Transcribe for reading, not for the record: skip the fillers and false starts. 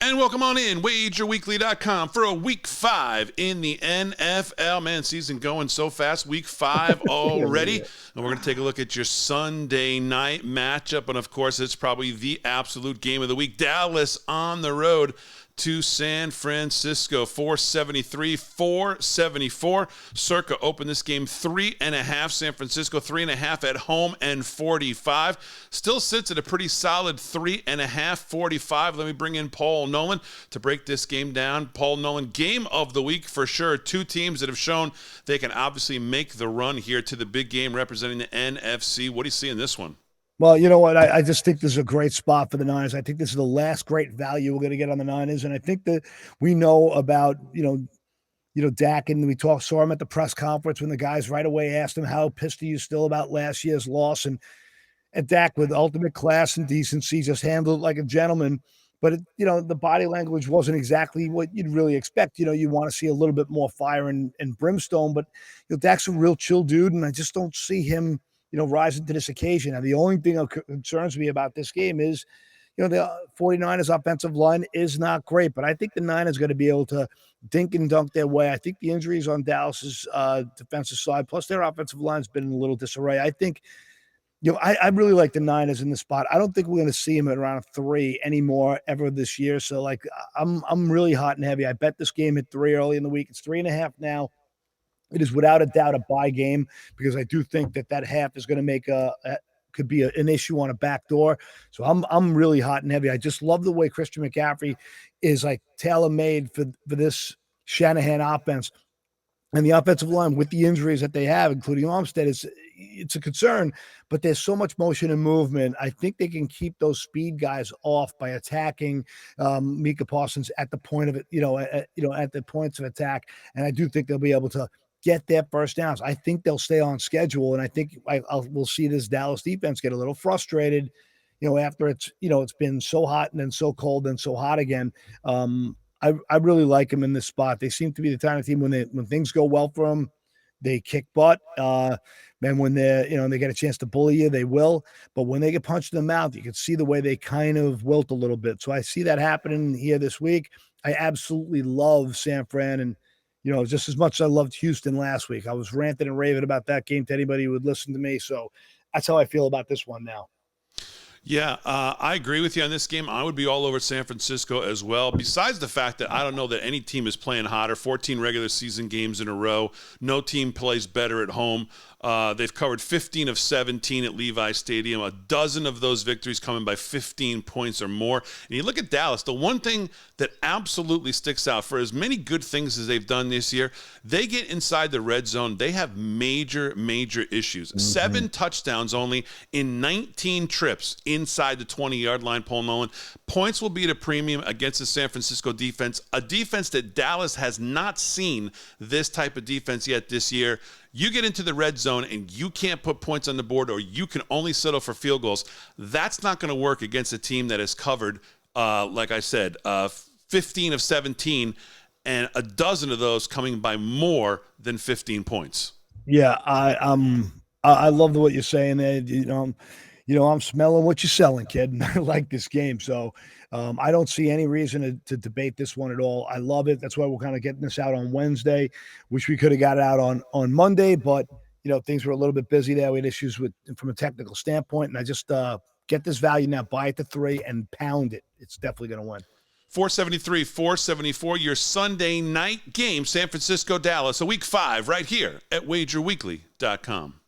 And welcome on in, wagerweekly.com for a week 5 in the NFL. Man, season going so fast. Week 5 already. Yeah. And we're going to take a look at your Sunday night matchup. And, of course, it's probably the absolute game of the week. Dallas on the road to San Francisco, 474. Circa opened this game 3.5. San Francisco 3.5 at home and 45. Still sits at a pretty solid 3.5, 45. Let me bring in Paul Nolan to break this game down. Paul Nolan, game of the week for sure. Two teams that have shown they can obviously make the run here to the big game representing the NFC. What do you see in this one? Well, you know what? I just think this is a great spot for the Niners. I think this is the last great value we're going to get on the Niners, and I think that we know about Dak, and saw him at the press conference when the guys right away asked him how pissed are you still about last year's loss, and Dak with ultimate class and decency just handled it like a gentleman. But the body language wasn't exactly what you'd really expect. You want to see a little bit more fire and brimstone, but Dak's a real chill dude, and I just don't see him rising to this occasion. And the only thing that concerns me about this game is, the 49ers offensive line is not great, but I think the Niners are going to be able to dink and dunk their way. I think the injuries on Dallas's defensive side, plus their offensive line has been in a little disarray. I think, I really like the Niners in this spot. I don't think we're going to see them at around 3 anymore ever this year. So I'm really hot and heavy. I bet this game at 3 early in the week. It's 3.5 now. It is without a doubt a buy game because I do think that half is going to make could be an issue on a back door. So I'm really hot and heavy. I just love the way Christian McCaffrey is like tailor-made for this Shanahan offense. And the offensive line with the injuries that they have, including Armstead, it's a concern, but there's so much motion and movement. I think they can keep those speed guys off by attacking Micah Parsons at the point of it, at the points of attack. And I do think they'll be able to get their first downs. I think they'll stay on schedule, and I think we'll see this Dallas defense get a little frustrated, after it's been so hot and then so cold and so hot again. I really like them in this spot. They seem to be the kind of team when things go well for them, they kick butt. And when they get a chance to bully you, they will. But when they get punched in the mouth, you can see the way they kind of wilt a little bit. So I see that happening here this week. I absolutely love San Fran, and just as much as I loved Houston last week. I was ranting and raving about that game to anybody who would listen to me. So that's how I feel about this one now. Yeah, I agree with you on this game. I would be all over San Francisco as well. Besides the fact that I don't know that any team is playing hotter. 14 regular season games in a row. No team plays better at home. They've covered 15 of 17 at Levi Stadium. A dozen of those victories coming by 15 points or more. And you look at Dallas, the one thing that absolutely sticks out, for as many good things as they've done this year, they get inside the red zone. They have major, major issues. Mm-hmm. 7 touchdowns only in 19 trips inside the 20-yard line, Paul Nolan. Points will be at a premium against the San Francisco defense, a defense that Dallas has not seen this type of defense yet this year. You get into the red zone and you can't put points on the board, or you can only settle for field goals. That's not going to work against a team that has covered, like I said, 15 of 17, and a dozen of those coming by more than 15 points. Yeah, I love what you're saying there. I'm smelling what you're selling, kid, and I like this game. So I don't see any reason to debate this one at all. I love it. That's why we're kind of getting this out on Wednesday. Wish we could have got it out on Monday, but things were a little bit busy there. We had issues from a technical standpoint, and I just get this value now. Buy it to 3 and pound it. It's definitely going to win. 474, your Sunday night game, San Francisco, Dallas, a week 5 right here at wagerweekly.com.